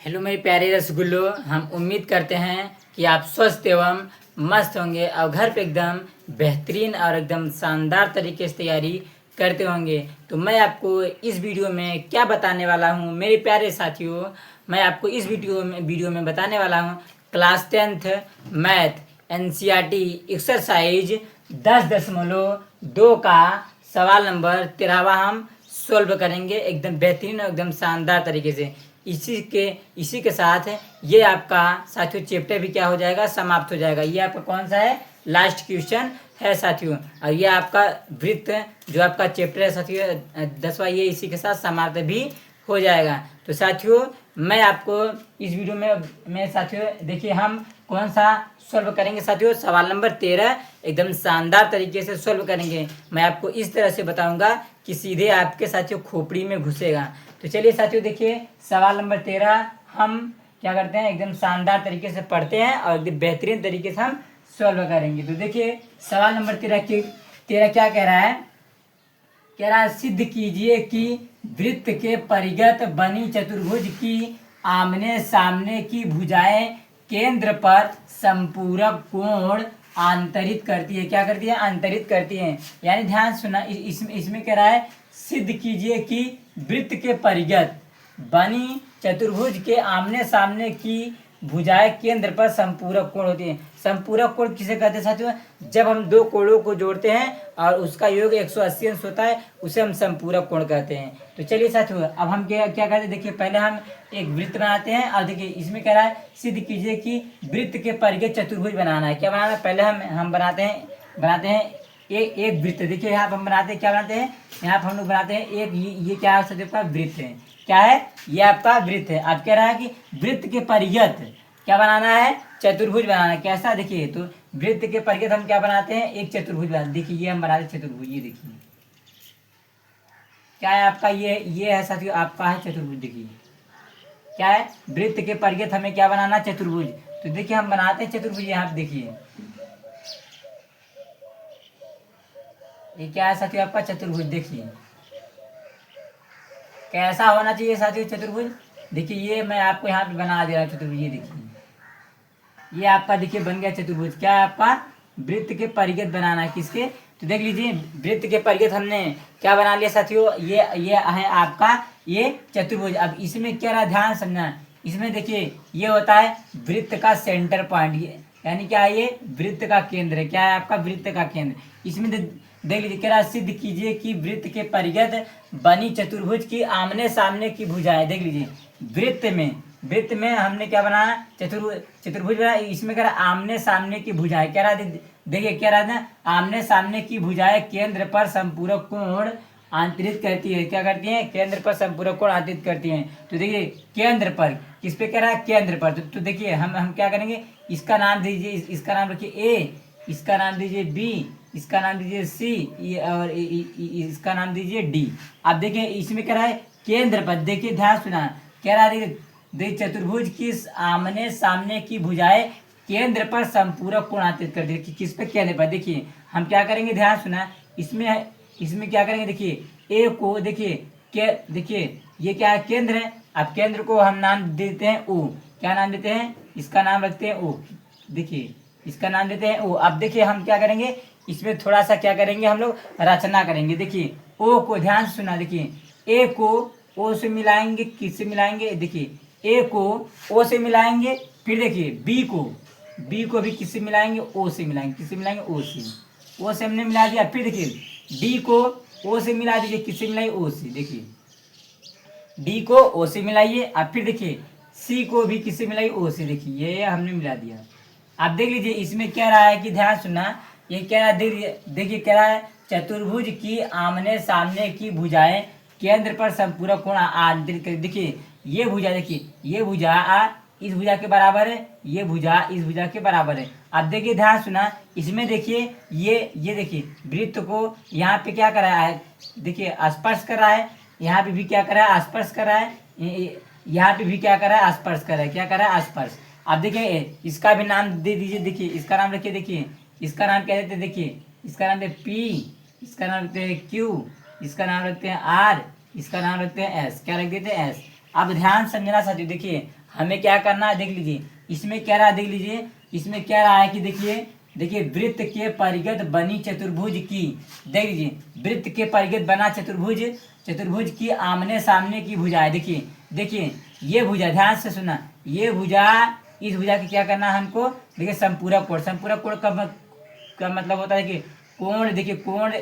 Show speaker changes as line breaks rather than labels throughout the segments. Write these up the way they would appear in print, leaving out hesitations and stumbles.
Hello मेरे प्यारे रसगुल्लो, हम उम्मीद करते हैं कि आप स्वस्थ एवं मस्त होंगे और घर पे एकदम बेहतरीन और एकदम शानदार तरीके से तैयारी करते होंगे। तो मैं आपको इस वीडियो में क्या बताने वाला हूँ मेरे प्यारे साथियों, मैं आपको इस वीडियो में बताने वाला हूँ class 10th math NCERT exercise 10.2 का सवाल नंबर 13 हम सॉल्व करेंगे एकदम बेहतरीन और एकदम शानदार तरीके से। इसी के साथ ये आपका साथियों चैप्टर भी क्या हो जाएगा, समाप्त हो जाएगा। ये आपका कौन सा है, लास्ट क्वेश्चन है साथियों। और ये आपका वृत्त जो आपका चैप्टर है साथियों 10वां, ये इसी के साथ समाप्त भी हो जाएगा। तो साथियों मैं आपको इस वीडियो में साथियों देखिए हम कौन सा सॉल्व करेंगे साथियों, सवाल नंबर 13 एकदम शानदार तरीके से सॉल्व करेंगे। मैं आपको इस तरह से बताऊंगा कि सीधे आपके साथियों खोपड़ी में घुसेगा। तो चलिए साथियों देखिए सवाल नंबर 13 हम क्या करते हैं, एकदम शानदार तरीके से पढ़ते हैं और एकदम बेहतरीन तरीके से हम सॉल्व करेंगे। तो देखिए सवाल नंबर 13 क्या कह रहा है, कह रहा है सिद्ध कीजिए कि वृत्त के परिगत बनी चतुर्भुज की आमने सामने की भुजाएं केंद्र पर संपूरक कोण आंतरित करती है। क्या करती है, आंतरित करती है। यानी ध्यान सुना, इसमें कह रहा है सिद्ध कीजिए कि वृत्त के परिगत बनी चतुर्भुज के आमने सामने की भुजाएं केंद्र पर संपूरक कोण होती है। संपूरक कोण किसे कहते हैं साथियों, जब हम दो कोणों को जोड़ते हैं और उसका योग 180 अंश होता है उसे हम संपूरक कोण कहते हैं। तो चलिए साथियों अब हम क्या करते हैं, देखिए पहले हम एक वृत्त बनाते हैं और देखिए इसमें कह रहा है सिद्ध कीजिए कि वृत्त के परिगत चतुर्भुज बनाना है। क्या बनाना है, पहले हम बनाते हैं एक वृत्त। देखिए यहाँ पर हम बनाते हैं, क्या बनाते हैं, यहाँ पर हम लोग बनाते हैं एक ये क्या है साथियों का वृत्त है। क्या है, ये आपका वृत्त है। अब कह रहा है कि वृत्त के परिगत क्या बनाना है, चतुर्भुज बनाना है। कैसा, देखिए तो वृत्त के परिगत हम क्या बनाते हैं, एक चतुर्भुज बनाते हैं। देखिए ये हम बनाते हैं चतुर्भुज, ये देखिए क्या है आपका, ये है साथियों आपका है चतुर्भुज। देखिए क्या है, वृत्त के परिगत हमें क्या बनाना, चतुर्भुज। तो देखिए हम बनाते हैं चतुर्भुज। यहाँ पे देखिए ये क्या है साथियों आपका चतुर्भुज। देखिए कैसा होना चाहिए साथियों चतुर्भुज। देखिए ये मैं आपको यहाँ पे बना दे रहा हूँ चतुर्भुज। ये देखिए ये आपका देखिए बन गया चतुर्भुज। क्या है आपका, वृत्त के परिगत बनाना है किसके, तो देख लीजिए वृत्त के परिगत हमने क्या बना लिया साथियों, ये है आपका ये चतुर्भुज। अब इसमें क्या रहा, ध्यान समझना, इसमें देखिए ये होता है वृत्त का सेंटर पॉइंट, यानी क्या है, ये वृत्त का केंद्र है। क्या है आपका, वृत्त का केंद्र। इसमें देख लीजिए कह रहा सिद्ध कीजिए कि वृत्त के परिगत बनी चतुर्भुज की आमने सामने की भुजाएं। देख लीजिए वृत्त में हमने क्या बनाया, चतुर्भुज बनाया। इसमें कह रहा आमने सामने की भुजाएं। कह रहा देखिए कह रहा था आमने सामने की भुजाएं केंद्र पर संपूरक कोण आंतरित करती है। क्या करती हैं, केंद्र पर संपूरक कोण आंतरित करती हैं। तो देखिए केंद्र पर किस पे कह रहा है, केंद्र पर। तो देखिए हम क्या करेंगे, इसका नाम दीजिए, इसका नाम रखिए ए, इसका नाम दीजिए बी, इसका नाम दीजिए सी और इसका नाम दीजिए डी। अब देखिए इसमें कह रहा है केंद्र पर। देखिए ध्यान सुना, कह रहा है देखिए चतुर्भुज की आमने सामने की भुजाएं केंद्र पर संपूरक कोण आंतरित कर दी। किस पे, केंद्र पर। देखिए हम क्या करेंगे, ध्यान सुना, इसमें क्या करेंगे, देखिए ए को देखिए ये क्या है, केंद्र है। अब केंद्र को हम नाम देते हैं ओ। क्या नाम देते हैं, इसका नाम रखते हैं ओ। देखिए इसका नाम देते हैं ओ। अब देखिए हम क्या करेंगे, इसमें थोड़ा सा क्या करेंगे, हम लोग रचना करेंगे। देखिए ओ को, ध्यान सुना, देखिए ए को ओ से मिलाएंगे, किससे मिलाएंगे, देखिए ए को ओ से मिलाएंगे। फिर देखिए बी को भी किससे मिलाएंगे, ओ से मिलाएंगे। किससे मिलाएंगे, ओ से हमने मिला दिया। फिर देखिए डी को ओ से मिला दीजिए। किससे मिलाइए, ओ से। देखिए डी को ओ से मिलाइए। अब फिर देखिए सी को भी किससे मिलाइए, ओ से। देखिए ये हमने मिला दिया। आप देख लीजिए इसमें क्या रहा है कि ध्यान सुनना, ये क्या रहा है, देखिए क्या रहा है, चतुर्भुज की आमने सामने की भुजाएं केंद्र पर संपूरक कोण आंतरित कर। देखिए ये भुजा, देखिए ये भुजा इस भुजा के बराबर है, ये भुजा इस भुजा के बराबर है। अब देखिए ध्यान सुना, इसमें देखिए ये देखिए वृत्त को यहाँ पे क्या कर रहा है, देखिए स्पर्श कर रहा है। यहाँ पे भी क्या कर रहा है, स्पर्श कर रहा है। यहाँ पे भी क्या कर रहा है, स्पर्श कर रहा है। क्या कर रहा है, स्पर्श। अब देखिए इसका भी नाम दे दीजिए। देखिए इसका नाम रखिए, देखिए इसका नाम क्या देते हैं, देखिए इसका नाम देते पी, इसका नाम रखते हैं क्यू, इसका नाम रखते हैं आर, इसका नाम रखते हैं एस। क्या रख देते हैं, एस। अब ध्यान समझना साथियों, देखिए हमें क्या करना है देख लीजिए, इसमें क्या रहा है देख लीजिए, इसमें क्या रहा है कि देखिए देखिए वृत्त के परिगत बनी चतुर्भुज की, देख लीजिए वृत्त के परिगत बना चतुर्भुज, चतुर्भुज की आमने सामने की भुजाएं, देखिए देखिए ये भुजा, ध्यान से सुना, ये भुजा, इस भुजा की क्या करना है हमको, देखिए संपूरक कोण, संपूरक कोण का मतलब होता है कि कोण, देखिए कोण,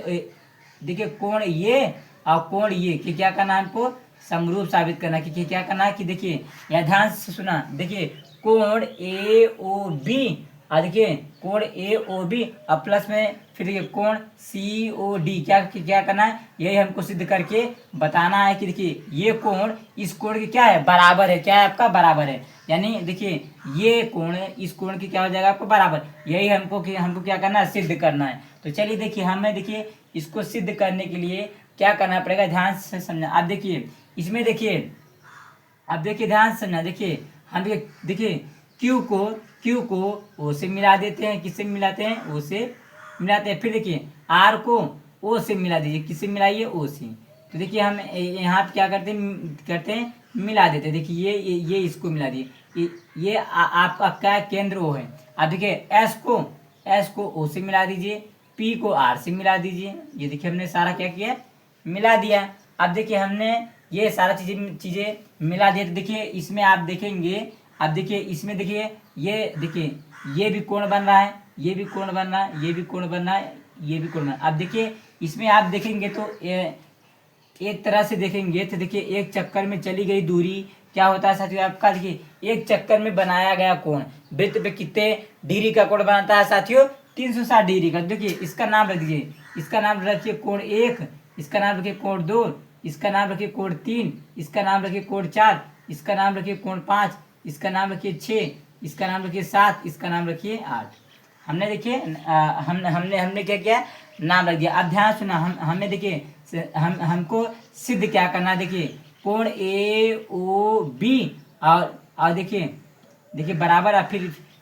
देखिए कोण ये और कोण ये कि क्या करना है हमको समरूप साबित करना है कि क्या करना है कि देखिए यह ध्यान से सुना, देखिए कोण ए ओ बी, और देखिए कोण ए ओ बी और प्लस में फिर देखिए कोण सी ओ डी, क्या करना है, यही हमको सिद्ध करके बताना है कि देखिए ये कोण इस कोण की क्या है, बराबर है, क्या है आपका बराबर है, यानी देखिए ये कोण इस कोण की क्या हो जाएगा आपको बराबर, यही हमको क्या करना है, सिद्ध करना है। तो चलिए देखिए हमें देखिए इसको सिद्ध करने के लिए क्या करना पड़ेगा, ध्यान से समझना। आप देखिए इसमें देखिए, अब देखिए ध्यान से समझना, देखिए हम देखिए क्यू को ओ से मिला देते हैं, किससे मिलाते हैं, ओ से मिलाते हैं। फिर देखिए आर को ओ से मिला दीजिए, किससे मिलाइए, ओ से। तो देखिए हम यहाँ पे क्या करते हैं मिला देते हैं, देखिए ये इसको मिला दिए, ये आपका क्या केंद्र ओ है। अब देखिए एस को ओ से मिला दीजिए, पी को आर से मिला दीजिए, ये देखिए हमने सारा क्या किया, मिला दिया। अब देखिए हमने ये सारा चीजें मिला दिया, तो देखिए इसमें आप देखेंगे, अब देखिए इसमें देखिए ये भी कोण बन रहा है, ये भी कोण बन रहा है, ये भी कोण बन रहा है, ये भी कोण बन रहा है। अब देखिए इसमें आप देखेंगे तो एक तरह से देखेंगे तो देखिए एक चक्कर में चली गई दूरी क्या होता है साथियों आपका, देखिए एक चक्कर में बनाया गया कोण वृत्त पे कितने डिग्री का कोण बनाता है साथियों, 360 डिग्री का। देखिए इसका नाम रख दीजिए, इसका नाम रखिए कोण 1, इसका नाम रखिए कोण 2, इसका नाम रखिए कोण 3, इसका नाम रखिए कोण 4, इसका नाम रखिए कोण 5, इसका नाम रखिए 6, इसका नाम रखिए 7, इसका नाम रखिए 8। हमने देखिए हमने हमने क्या किया, नाम रख दिया। अब ध्यान सुना, हमें देखिए हमको सिद्ध क्या करना है, देखिए कोण ए ओ बी और देखिए बराबर है,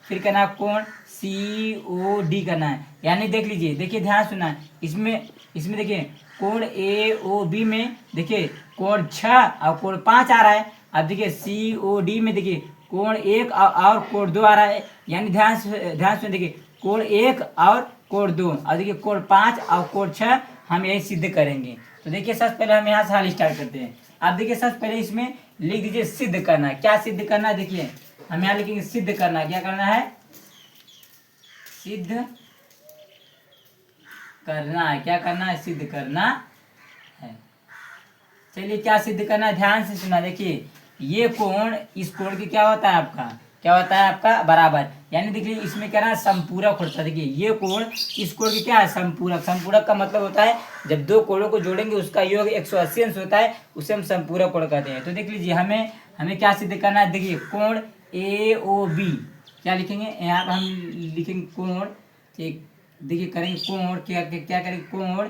फिर करना है कोण सी ओ डी करना है, यानी देख लीजिए, देखिए ध्यान सुना, इसमें देखिए कोण ए ओ बी में देखिए कोण 6 और कोण 5 आ रहा है। अब देखिए सी ओ डी में देखिए कोण 1 और कोण 2 आ रहा है, यानी ध्यान से देखिए कोण 1 और कोण 2 और देखिए कोण 5 और कोण 6 हम यही सिद्ध करेंगे। तो देखिए सबसे पहले हम यहाँ से हल स्टार्ट करते हैं। अब देखिए सबसे पहले इसमें लिख दीजिए सिद्ध करना है, क्या सिद्ध करना है, देखिए हम यहाँ लिखेंगे सिद्ध करना है, क्या करना है, सिद्ध करना है, क्या करना है, सिद्ध करना है। चलिए क्या सिद्ध करना है, ध्यान से सुना, देखिए ये कोण इस कोण की क्या होता है आपका, क्या होता है आपका बराबर, यानी देखिए इसमें क्या है संपूरक होता है। देखिए ये कोण इस कोण की क्या है, संपूरक। संपूरक का मतलब होता है जब दो कोणों को जोड़ेंगे उसका योग 180 अंश होता है, उसे हम संपूरक कोण कहते हैं। तो देख लीजिए हमें क्या सिद्ध करना है, देखिए कोण ए ओ बी, क्या लिखेंगे यहाँ पर हम लिखेंगे कोण, ठीक, देखिए करेंगे कोण क्या करेंगे, कोण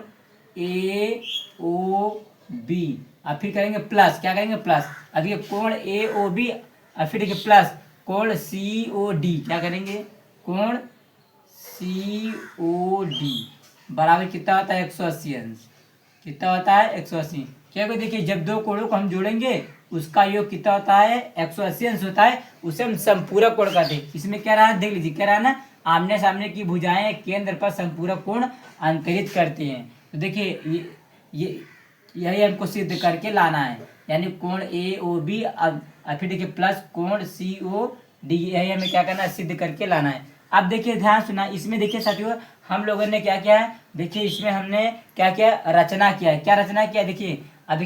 ए ओ बी और फिर करेंगे प्लस, क्या करेंगे प्लस, अब ये कोण ए ओ बी और फिर देखिए प्लस कोण सी ओ डी, क्या करेंगे कोण सी ओ डी बराबर कितना होता है 180 अंश, कितना होता है 180। क्योंकि देखिए जब दो कोणों को हम जोड़ेंगे उसका योग कितना होता है 180 अंश होता है, उसे हम संपूरक कोण कहते हैं। इसमें क्या रहा है देख लीजिए, क्या रहा है ना, आमने सामने की भुजाएं केंद्र पर संपूरक कोण अंतरित करती हैं। तो देखिए ये यही हमको सिद्ध करके लाना है, यानी कोण ए ओ बी अब फिर देखिए प्लस कोण सी ओ डी, यही हमें क्या करना है, सिद्ध करके लाना है। अब देखिए ध्यान सुना, इसमें देखिए साथियों हम लोगों ने क्या किया है, देखिए इसमें हमने क्या किया, रचना किया है। क्या रचना किया, देखिए अब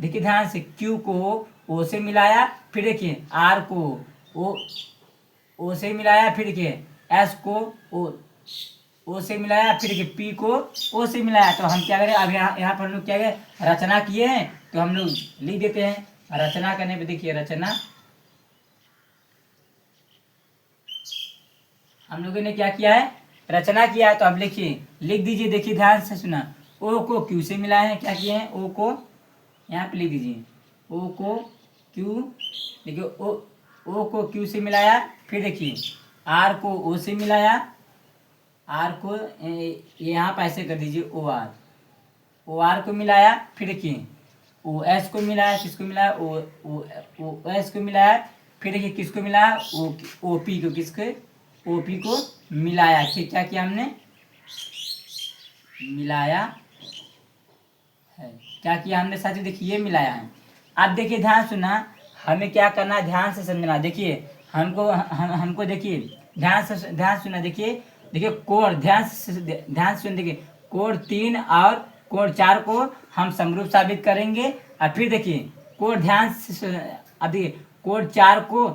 देखिए ध्यान से क्यू को ओ से मिलाया, फिर देखिए आर को ओ से मिलाया, फिर देखिए एस को ओ से मिलाया, फिर देखिए पी को ओ से मिलाया। तो हम क्या करें, अब यहाँ पर हम लोग क्या करें, रचना किए हैं, तो हम लोग लिख देते हैं। रचना करने पे देखिए रचना हम लोगों ने क्या किया है, रचना किया है। तो अब लिखिए, लिख दीजिए, देखिए ध्यान से सुना, ओ को क्यू से मिलाए हैं, क्या किए हैं, ओ को यहाँ पे लिख दीजिए, ओ को क्यू, देखिए ओ को क्यू से मिलाया, फिर देखिए आर को ओ से मिलाया, आर को यहाँ पर ऐसे कर दीजिए ओ आर को मिलाया, फिर देखिए ओ एस को मिलाया, किसको मिलाया, ओ एस को मिलाया, फिर देखिए किसको मिलाया, ओपी को, किसको, ओपी को मिलाया। ठीक, क्या किया हमने, मिलाया है। क्या किया हमने साथियों, देखिए ये मिलाया है। अब देखिए ध्यान सुनना, हमें क्या करना है, ध्यान से समझना। देखिए हमको देखिए ध्यान सुनना। देखिए देखिए कोण, ध्यान सुन, देखिए कोण 3 और कोण 4 को हम समरूप साबित करेंगे। और फिर देखिए कोण ध्यान से, अब देखिए कोण 4 को,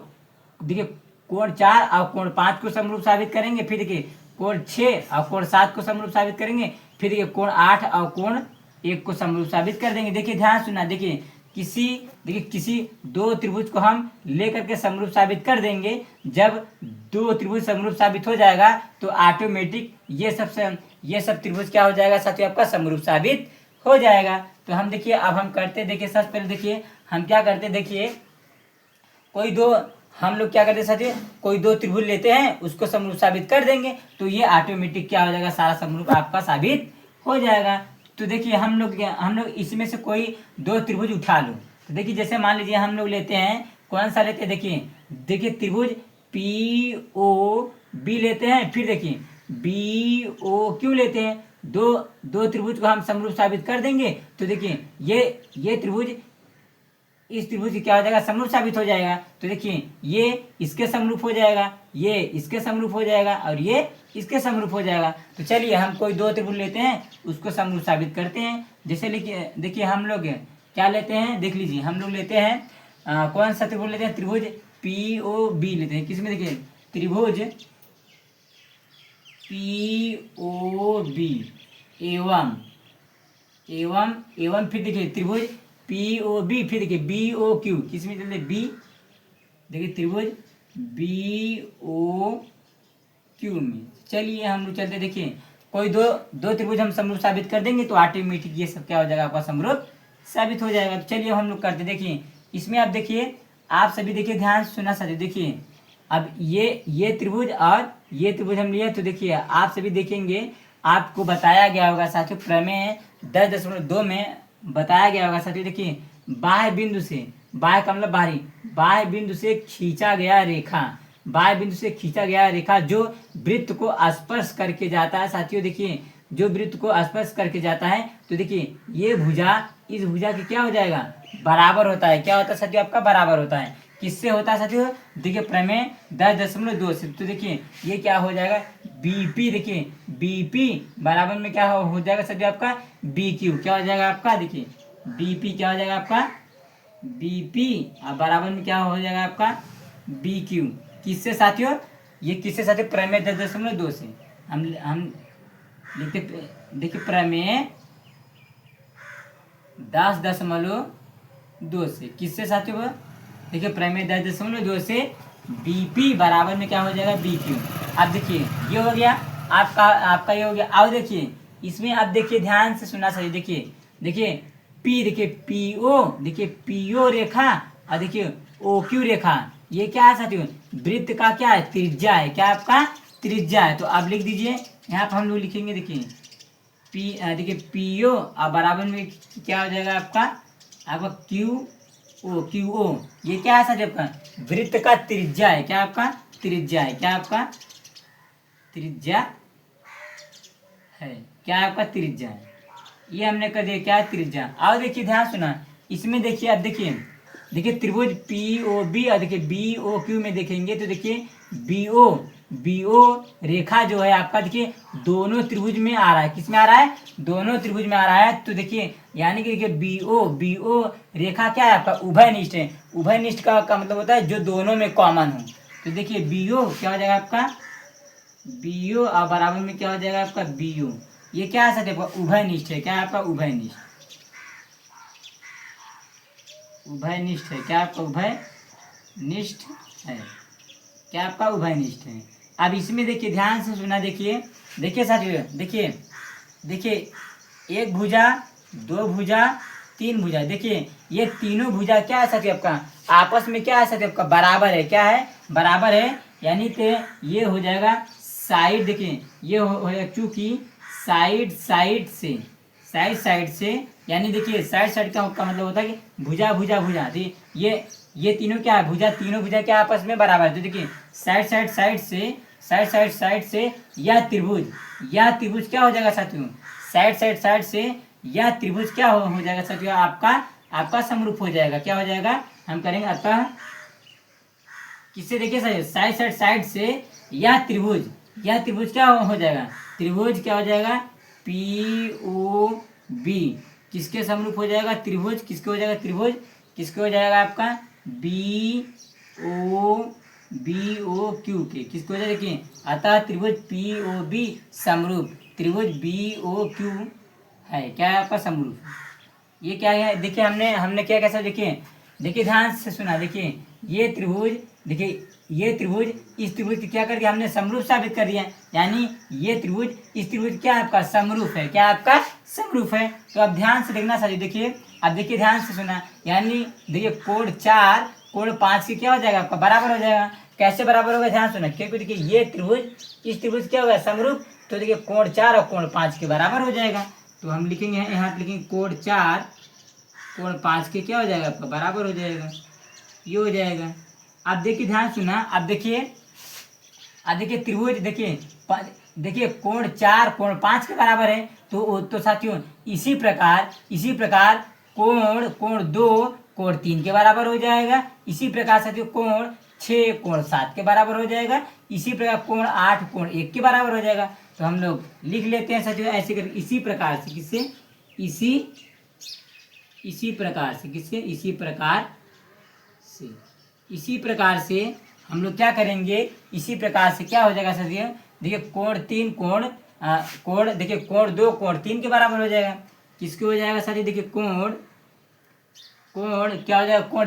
देखिए कोण 4 और कोण 5 को समरूप साबित करेंगे। फिर देखिए कोण 6 और कोण 7 को समरूप साबित करेंगे। फिर देखिए कोण 8 और कोण 1 को समरूप साबित कर देंगे। देखिए ध्यान सुनना, देखिए किसी दो त्रिभुज को हम लेकर के समरूप साबित कर देंगे। जब दो त्रिभुज समरूप साबित हो जाएगा तो ऑटोमेटिक ये सब त्रिभुज क्या हो जाएगा साथियों, आपका समरूप साबित हो जाएगा। तो हम देखिए अब हम करते, देखिए सबसे पहले देखिए हम क्या करते, देखिए कोई दो, हम लोग क्या करते साथियों, कोई दो त्रिभुज लेते हैं, उसको समरूप साबित कर देंगे तो ये ऑटोमेटिक क्या हो जाएगा, सारा समरूप आपका साबित हो जाएगा। तो देखिए हम लोग इसमें से कोई दो त्रिभुज उठा लो। तो देखिए जैसे मान लीजिए हम लोग लेते हैं, कौन सा लेते हैं, देखिए त्रिभुज पी ओ बी लेते हैं। फिर देखिए बी ओ क्यों लेते हैं, दो दो त्रिभुज को हम समरूप साबित कर देंगे। तो देखिए ये त्रिभुज इस त्रिभुज की क्या हो जाएगा, समरूप साबित हो जाएगा। तो देखिए ये इसके समरूप हो जाएगा, ये इसके समरूप हो जाएगा और ये इसके समरूप हो जाएगा। तो चलिए हम कोई दो त्रिभुज लेते हैं, उसको समरूप साबित करते हैं। जैसे देखिए हम लोग क्या लेते हैं, देख लीजिए हम लोग लेते हैं कौन सा त्रिभुज लेते हैं, त्रिभुज पी ओ बी लेते हैं। किसमें, देखिए त्रिभुज पी ओ बी एवं एवं एवं फिर देखिए त्रिभुज पी ओ बी, फिर देखिए बी ओ क्यू, किसमें चलते बी, देखिए त्रिभुज बी ओ क्यू में। चलिए हम लोग चलते, देखिए कोई दो त्रिभुज हम समरूप साबित कर देंगे तो ऑटोमेटिक ये सब क्या हो जाएगा, आपका समरूप साबित हो जाएगा। तो चलिए हम लोग करते, देखिए इसमें आप देखिए, आप सभी देखिए ध्यान सुना साथियों। देखिए अब ये त्रिभुज और ये त्रिभुज हम लिए, तो देखिए आप सभी देखेंगे, आपको बताया गया होगा साथियों, प्रमेय 10.2 में बताया गया होगा साथियों। देखिए बाह्य बिंदु से, बाह्य का मतलब बाहरी, बाह्य बिंदु से खींचा गया रेखा, बाह्य बिंदु से खींचा गया रेखा जो वृत्त को स्पर्श करके जाता है साथियों। देखिए जो वृत्त को स्पर्श करके जाता है, तो देखिए ये भुजा इस भुजा के क्या हो जाएगा, बराबर होता है। क्या होता है साथियों, आपका बराबर होता है। किससे होता है साथियों, देखिए प्रमेय 10.2 से। तो देखिए ये क्या हो जाएगा, बीपी, देखिए बीपी बराबर में क्या हो जाएगा साथियों, आपका बी क्यू। क्या हो जाएगा आपका, देखिए बीपी क्या हो जाएगा आपका, बीपी और बराबर में क्या हो जाएगा आपका बी क्यू। किससे साथियों, ये किससे साथियों, प्रमेय 10.2 से। हम लिखते, देखिए प्रमेय 10.2 से, किससे साथियों, देखिए प्रमेय 10.2 से बीपी बराबर में क्या हो जाएगा, बी क्यू। अब देखिए ये हो गया आपका ये हो गया। अब देखिए इसमें अब देखिए ध्यान से सुनना चाहिए। देखिए पी, देखिए पीओ, देखिए पीओ रेखा और देखिए ओ क्यू रेखा, ये क्या है साथियों, वृत्त का क्या है, त्रिज्या है। क्या आपका त्रिज्या है। तो आप लिख दीजिए, यहाँ पर हम लोग लिखेंगे, देखिए देखिए पीओ और बराबर में क्या हो जाएगा आपका क्यू ओ। ये क्या है साथियों, आपका वृत्त का त्रिज्या है। क्या आपका त्रिज्या है, क्या आपका त्रिज्या है, क्या आपका त्रिज्या है। ये हमने कर दिया, क्या है त्रिज्या। अब देखिए ध्यान सुना, इसमें देखिए अब देखिए त्रिभुज पी ओ बी और देखिए बी ओ क्यू में देखेंगे तो देखिए बी ओ रेखा जो है आपका, देखिए दोनों त्रिभुज में आ रहा है। किस में आ रहा है, दोनों त्रिभुज में आ रहा है। तो देखिए यानी कि देखिए बी ओ रेखा क्या है आपका, उभयनिष्ठ है। उभयनिष्ठ का मतलब होता है जो दोनों में कॉमन हो। तो देखिए बी ओ क्या हो जाएगा आपका, बी ओ और बराबर में क्या हो जाएगा आपका बी ओ। ये क्या है सकते उभयनिष्ठ है। क्या है आपका उभयनिष्ठ, उभयनिष्ठ है। क्या आपका उभयनिष्ठ है, क्या आपका उभयनिष्ठ है। अब इसमें देखिए ध्यान से सुना, देखिए साथियों, देखिए एक भुजा, दो भुजा, तीन भुजा। देखिए ये तीनों भुजा क्या है साथियों, आपका आपस में क्या है साथियों, आपका बराबर है। क्या है, बराबर है। यानी कि ये हो जाएगा साइड, देखिए ये हो जाएगा, चूंकि साइड से यानी देखिए साइड साइड का मतलब होता है कि भुजा भुजा भुजा। तो ये तीनों क्या है, भुजा, तीनों भुजा क्या आपस में बराबर है। तो देखिए साइड से यह त्रिभुज क्या हो जाएगा साथियों, साइड से यह त्रिभुज क्या हो जाएगा साथियों, आपका समरूप हो जाएगा। क्या हो जाएगा, हम करेंगे अतः किससे, देखिए साइड से यह त्रिभुज क्या हो जाएगा, त्रिभुज क्या हो जाएगा, पी ओ बी किसके समरूप हो जाएगा, त्रिभुज किसके हो जाएगा, त्रिभुज किसके हो जाएगा आपका बी ओ क्यू के किसके हो जाएगा। देखिए अतः त्रिभुज पी ओ बी समरूप, त्रिभुज बी ओ क्यू है क्या है आपका समरूप। ये क्या है, देखिए हमने क्या कैसा, देखिए ध्यान से सुना। देखिए ये त्रिभुज, देखिए ये त्रिभुज इस त्रिभुज की क्या कर दिया हमने, समरूप साबित कर दिया। यानी ये त्रिभुज इस त्रिभुज क्या आपका समरूप है, क्या आपका समरूप है। तो अब ध्यान से देखना साथियों, देखिए अब देखिए ध्यान से सुना। यानी देखिए कोण 4 कोण 5 की क्या हो जाएगा आपका बराबर हो जाएगा। कैसे बराबर होगा, ध्यान सुना, क्योंकि देखिए ये त्रिभुज इस त्रिभुज क्या होगा समरूप। तो देखिए कोण 4 और कोण 5 के बराबर हो जाएगा। तो हम लिखेंगे यहाँ पे लिखेंगे कोण 4 कोण 5 के क्या हो जाएगा आपका बराबर हो जाएगा, ये हो जाएगा। अब देखिए ध्यान सुना, अब देखिए त्रिभुज, देखिए कोण 4 कोण 5 के बराबर है। तो साथियों इसी प्रकार कोण 2 कोण 3 के बराबर हो जाएगा। इसी प्रकार साथियों कोण 6 कोण 7 के बराबर हो जाएगा। इसी प्रकार कोण 8 कोण 1 के बराबर हो जाएगा। तो हम लोग लिख लेते हैं साथियों ऐसे करके, इसी प्रकार से किससे, इसी प्रकार से हम लोग क्या करेंगे, इसी प्रकार से क्या हो जाएगा साथियों, देखिए देखिए कोण 2 कोण 3 के बराबर हो जाएगा। किसके हो जाएगा साथियों, देखिए कोण क्या हो जाएगा, कोण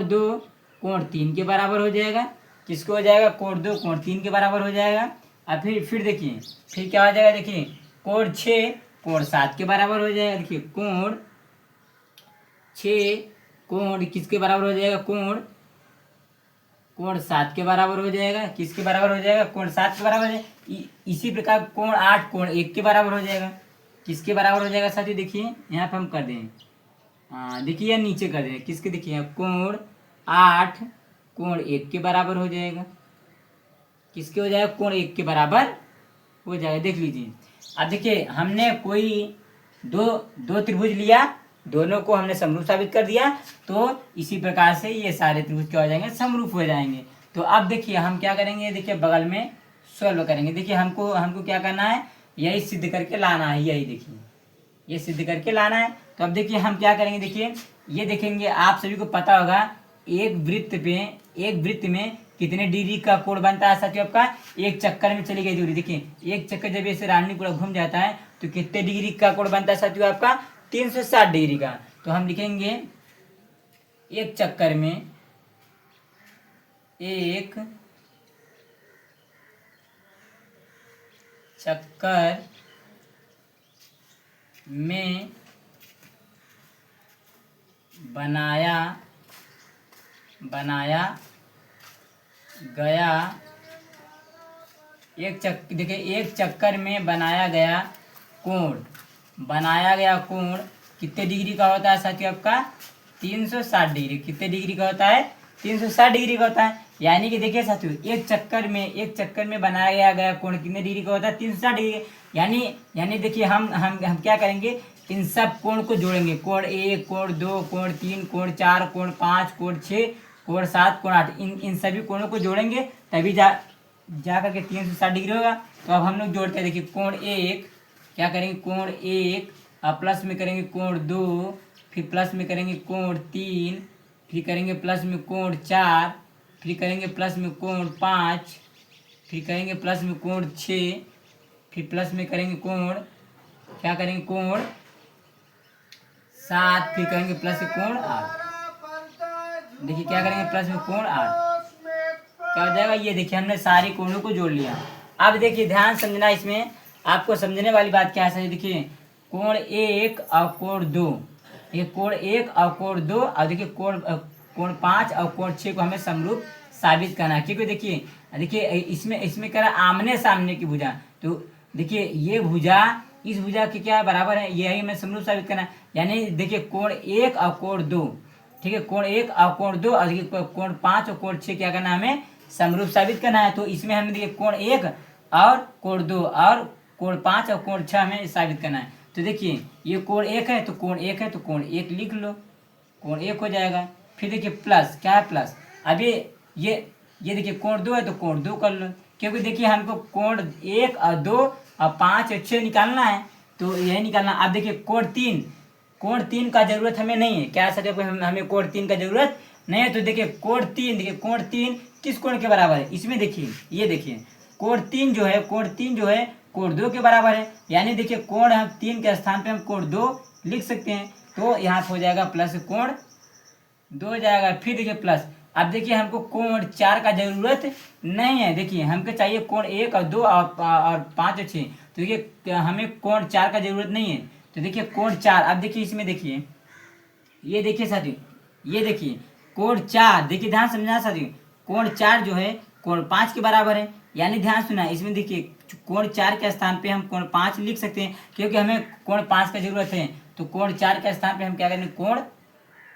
2 कोण 3 के बराबर हो जाएगा। किसको हो जाएगा, कोण 2 कोण 3 के बराबर हो जाएगा। और फिर देखिए फिर क्या हो जाएगा, देखिए कोण 6 कोण 7 के बराबर हो जाएगा। देखिए कोण 6 कोण किसके बराबर हो जाएगा, कोण 7 के बराबर हो जाएगा। किसके बराबर हो जाएगा, कोण 7 के बराबर है। इसी प्रकार कोण 8 कोण 1 के बराबर हो जाएगा। किसके बराबर हो जाएगा साथियों, देखिए यहाँ पे हम कर दें, देखिए यहाँ नीचे कर दें किसके, देखिए कोण 8 कोण 1 के बराबर हो जाएगा। किसके हो जाएगा, कोण 1 के बराबर हो जाएगा। देख लीजिए अब देखिए हमने कोई दो त्रिभुज लिया, दोनों को हमने समरूप साबित कर दिया। तो इसी प्रकार से ये सारे त्रिभुज क्या हो जाएंगे, समरूप हो जाएंगे। तो अब देखिए हम क्या करेंगे, देखिए बगल में सॉल्व करेंगे। देखिए हमको क्या करना है, यही सिद्ध करके लाना है, यही देखिए ये सिद्ध करके लाना है। तो अब देखिए हम क्या करेंगे, देखिए ये देखेंगे, आप सभी को पता होगा एक वृत्त में कितने डिग्री का कोण बनता है साथियों आपका, एक चक्कर में चली गई दूरी। देखिए एक चक्कर जब ऐसे रानी पूरा घूम जाता है तो कितने डिग्री का कोण बनता है साथियों आपका, 360 डिग्री का। तो हम लिखेंगे एक चक्कर में बनाया गया देखिए एक चक्कर में बनाया गया कोण कितने डिग्री का होता है साथियों आपका, 360 डिग्री। कितने डिग्री का होता है, 360 डिग्री का होता है। यानी कि देखिए साथियों एक चक्कर में बनाया गया कोण कितने डिग्री का होता है, 360 डिग्री। यानी देखिए हम क्या करेंगे, इन सब कोण को जोड़ेंगे, कोण 1 कोण 2 कोण 3 कोण 4 कोण 5 कोण 6 कोण 7 कोण 8, इन सभी कोणों को जोड़ेंगे तभी जा करके 360 डिग्री होगा। तो अब हम लोग जोड़ते हैं, देखिए कोण 1 क्या करेंगे, कोण 1 अब प्लस में करेंगे कोण 2, फिर प्लस में करेंगे कोण 3, फिर करेंगे प्लस में कोण 4, फिर करेंगे प्लस में कोण 5, फिर करेंगे प्लस में कोण 6, फिर प्लस में करेंगे कोण क्या करेंगे, कोण 7, फिर करेंगे प्लस में कोण 8। देखिए क्या करेंगे, प्लस में कोण 8 क्या हो जाएगा, ये देखिए हमने सारे कोणों को जोड़ लिया। अब देखिए ध्यान समझना, इसमें आपको समझने वाली बात क्या है, देखिए कोण 1 और कोण 2, ये कोण 1 और कोण 2 और देखिए कोण 5 और कोण 6 को हमें समरूप साबित करना है। क्योंकि देखिए इसमें कह रहा आमने सामने की भुजा। तो देखिए ये भुजा इस भुजा के क्या बराबर है, यही हमें समरूप साबित करना है। यानी देखिए कोण 1 और कोण 2, ठीक है, कोण 1 और कोण 2 और कोण 5 और कोण 6 क्या करना है, हमें समरूप साबित करना है। तो इसमें हमें देखिए कोण 1 और कोण 2 और कोण 5 और कोण 6 हमें साबित करना है। तो देखिए ये कोण 1 है तो कोण 1 है तो कोण 1 लिख लो, कोण 1 हो जाएगा। फिर देखिए प्लस, क्या है प्लस, अब ये देखिए कोण 2 है तो कोण 2 कर लो, क्योंकि देखिए हमको कोण 1 और 2 और 5 और 6 निकालना है, तो यही निकालना। अब देखिए कोण 3 का जरूरत हमें नहीं है, क्या सर हमें कोण 3 का जरूरत नहीं है। तो देखिए कोण 3 किस कोण के बराबर है, इसमें देखिए, ये देखिए कोण 3 जो है कोण 2 के बराबर है। यानी देखिए कोण हम 3 के स्थान पे हम कोण 2 लिख सकते हैं। तो यहाँ हो जाएगा प्लस कोण 2 हो जाएगा। फिर देखिए प्लस, अब देखिए हमको कोण 4 का जरूरत नहीं है, देखिए हमको चाहिए कोण 1 और 2 और 5 और 6। तो देखिए हमें कोण 4 का जरूरत नहीं है। तो देखिए कोण 4, अब देखिए इसमें देखिए, ये देखिए साथियों, ये देखिए कोण 4, देखिए ध्यान समझना साथियों, कोण 4 जो है कोण 5 के बराबर है। यानी ध्यान सुना, इसमें देखिए कोण 4 के स्थान पे हम कोण 5 लिख सकते हैं, क्योंकि हमें कोण 5 का जरूरत है। तो कोण 4 के स्थान पे हम क्या करेंगे, कोण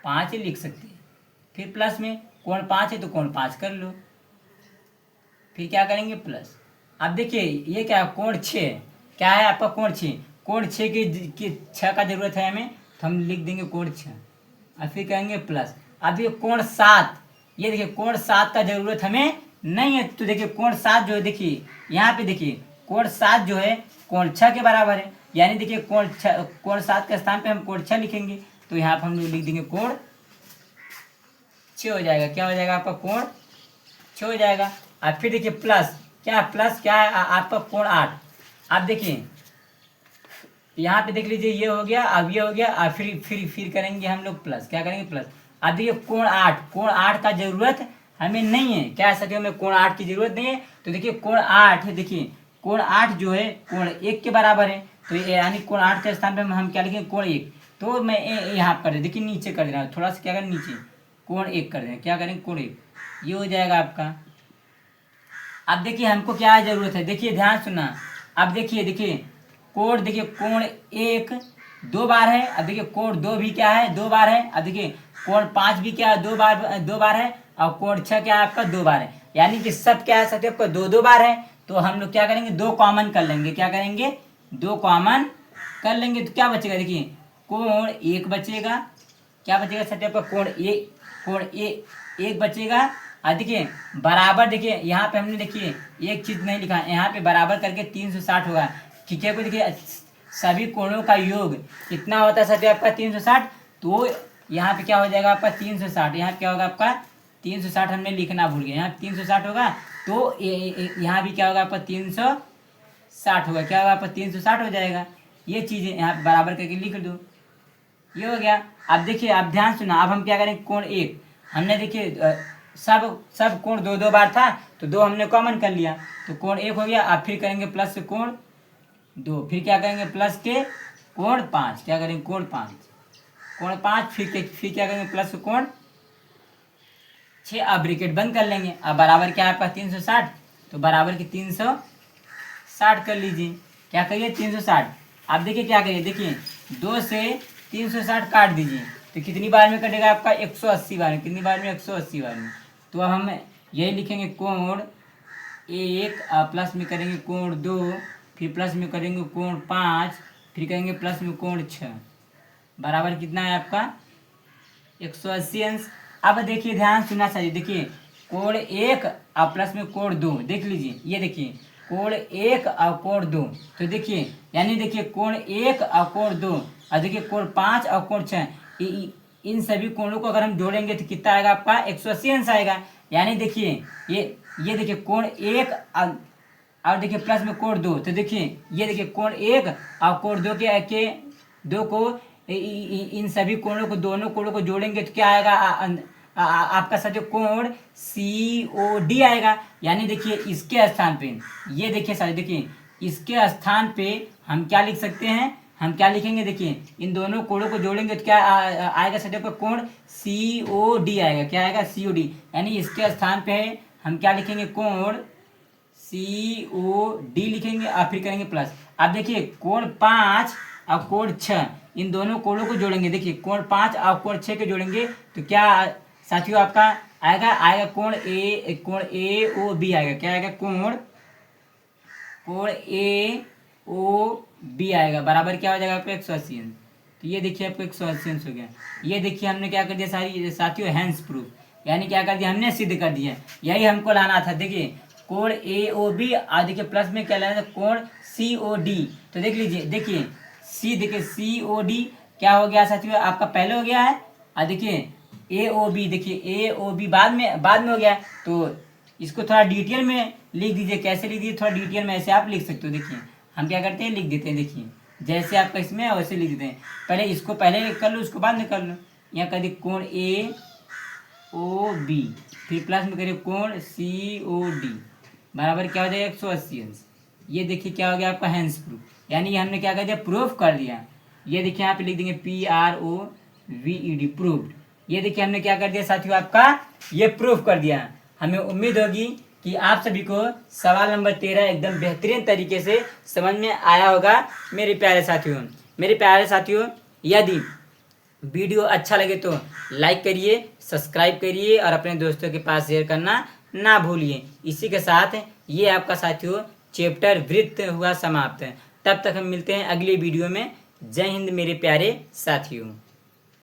5 लिख सकते हैं। फिर प्लस में कोण 5 है तो कोण 5 कर लो, फिर क्या करेंगे प्लस। अब देखिए ये क्या है, कोण 6, क्या है आपका कोण 6, कोण 6 की 6 का जरूरत है हमें, तो हम लिख देंगे कोण 6। और फिर कहेंगे प्लस। अब ये कोण 7, ये देखिए कोण 7 का जरूरत हमें नहीं है। तो देखिए कोण 7 जो है, देखिए यहाँ पे देखिए कोण 7 जो है कोण 6 के बराबर है। यानी देखिए कोण 7 के स्थान पे हम कोण 6 लिखेंगे, तो यहाँ पर हम लिख देंगे कोण 6 हो जाएगा। क्या हो जाएगा आपका, कोण 6 हो जाएगा। अब फिर देखिए प्लस, क्या है आपका कोण 8। अब देखिए यहाँ पे देख लीजिए, ये हो गया, अब ये हो गया, अब फिर करेंगे हम लोग प्लस, क्या करेंगे प्लस। अब देखिए कोण 8 का जरूरत हमें नहीं है, क्या सकते हमें कोण 8 की जरूरत नहीं है। तो देखिए कोण 8 है, देखिए कोण 8 जो है कोण 1 के बराबर है। तो यानी कोण 8 के स्थान पे हम क्या लिखेंगे, कोण 1। तो मैं यहाँ कर देखिए नीचे कर दे रहा हूँ, थोड़ा सा क्या करें नीचे, कोण 1 कर दें, क्या करेंगे कोण 1, ये हो जाएगा आपका। अब देखिए हमको क्या जरूरत है, देखिए ध्यान सुनना। अब देखिए कोण, देखिए कोण 1 2 बार है। अब देखिए कोण 2 भी क्या है, 2 बार है। अब देखिए कोण 5 भी क्या है, 2 बार है। और कोण 6 क्या है आपका, 2 बार है। यानी कि सब क्या है सकते आपका 2 बार है। तो हम लोग क्या करेंगे, 2 कॉमन कर लेंगे, क्या करेंगे 2 कॉमन कर लेंगे। तो क्या बचेगा, देखिए कोण 1 बचेगा, क्या बचेगा सकते आपका कोण 1 बचेगा। और देखिए बराबर, देखिए यहाँ पे हमने देखिए एक चीज नहीं लिखा, यहाँ पे बराबर करके 360 होगा, ठीक है। देखिए सभी कोणों का योग कितना होता है सर आपका 360। तो यहाँ पे क्या हो जाएगा आपका 360, यहाँ क्या होगा आपका 360, हमने लिखना भूल गया, यहाँ 360 होगा। तो यहाँ भी क्या होगा आपका 360 होगा, क्या होगा आपका 360 हो जाएगा। ये चीज़ यहाँ पे बराबर करके लिख दो, ये हो गया। अब देखिए अब ध्यान सुना, अब हम क्या करेंगे, कोण 1 हमने देखिए सब कोण 2 बार था, तो 2 हमने कॉमन कर लिया, तो कोण 1 हो गया। अब फिर करेंगे प्लस से कोण 2, फिर क्या करेंगे प्लस के कोण 5, क्या करेंगे कोण 5, फिर क्या करेंगे प्लस से कोण 6। अब ब्रैकेट बंद कर लेंगे। अब बराबर क्या है आपका 360, तो बराबर की 360 कर लीजिए, क्या करिए 360। अब देखिए क्या करिए, देखिए 2 से 360 काट दीजिए, तो कितनी बार में कटेगा आपका 180 बार में, कितनी बार में 180 बार में। तो अब हम यही लिखेंगे कोण 1, प्लस में करेंगे कोण 2, फिर प्लस में करेंगे कोण 5, फिर करेंगे प्लस में कोण 6, बराबर कितना है आपका 180 अंश। अब देखिए ध्यान सुनना चाहिए, देखिए कोण 1 और प्लस में कोण 2, देख लीजिए, ये देखिए कोण 1 और कोण 2। तो देखिए यानी देखिए कोण 1 और कोण 2, और देखिए कोण 5 और कोण 6, इन सभी कोणों को अगर हम जोड़ेंगे तो कितना आएगा आपका 180 अंश आएगा। यानी देखिए ये देखिए कोण 1 और देखिए प्लस में कोण 2, तो देखिए ये देखिए कोण 1 और कोण 2 के 2 को इन सभी कोणों को, दोनों कोणों को जोड़ेंगे तो क्या आएगा आपका सर जो कोण COD आएगा। यानी देखिए इसके स्थान पे, ये देखिए सर देखिए इसके स्थान पे हम क्या लिख सकते हैं, हम क्या लिखेंगे, देखिए इन दोनों कोणों को जोड़ेंगे तो क्या आएगा सर आपका कोण COD आएगा, क्या आएगा COD। यानी इसके स्थान पे हम क्या लिखेंगे, कोण COD लिखेंगे और फिर करेंगे प्लस। अब देखिए कोण 5 और कोण 6, इन दोनों कोणों को जोड़ेंगे। देखिए कोण 5 और कोण 6 के जोड़ेंगे तो क्या साथियों आपका आएगा कोण ए ओ बी आएगा। क्या आएगा? कोण ए ओ बी आएगा, बराबर क्या हो जाएगा आपको 180 अंश। तो ये देखिए आपको 180 अंश हो गया। ये देखिए हमने क्या कर दिया साथियों, हैंस प्रूफ, यानी क्या कर दिया हमने, सिद्ध कर दिया। यही हमको लाना था। देखिए कोण ए ओ बी और देखिए प्लस में क्या लाना था, कोण सी ओ डी। तो देख लीजिए, देखिए सी ओ डी क्या हो गया साथियों आपका, पहले हो गया है। और देखिए ए ओ बी, देखिए ए ओ बी बाद में हो गया। तो इसको थोड़ा डिटेल में लिख दीजिए। कैसे लिख दीजिए? थोड़ा डिटेल में ऐसे आप लिख सकते हो। देखिए हम क्या करते हैं, लिख देते हैं। देखिए जैसे आपका इसमें है वैसे लिख देते हैं। पहले इसको पहले कर लो, उसको बाद में कर लो। यहाँ कर दिए कोण ए ओ बी, फिर प्लस में करिए कोण सी ओ डी, बराबर क्या हो जाएगा 180 अंश। ये देखिए क्या हो गया आपका हैंस प्रूफ, यानी ये हमने क्या कर दिया, प्रूफ कर दिया। ये देखिए यहाँ पे लिख देंगे PROVED, प्रूव्ड। ये देखिए हमने क्या कर दिया साथियों आपका, ये प्रूफ कर दिया। हमें उम्मीद होगी कि आप सभी को सवाल नंबर 13 एकदम बेहतरीन तरीके से समझ में आया होगा। मेरे प्यारे साथियों, यदि वीडियो अच्छा लगे तो लाइक करिए, सब्सक्राइब करिए और अपने दोस्तों के पास शेयर करना ना भूलिए। इसी के साथ ये आपका साथियों चैप्टर वृत्त हुआ समाप्त। तब तक हम मिलते हैं अगले वीडियो में। जय हिंद मेरे प्यारे साथियों।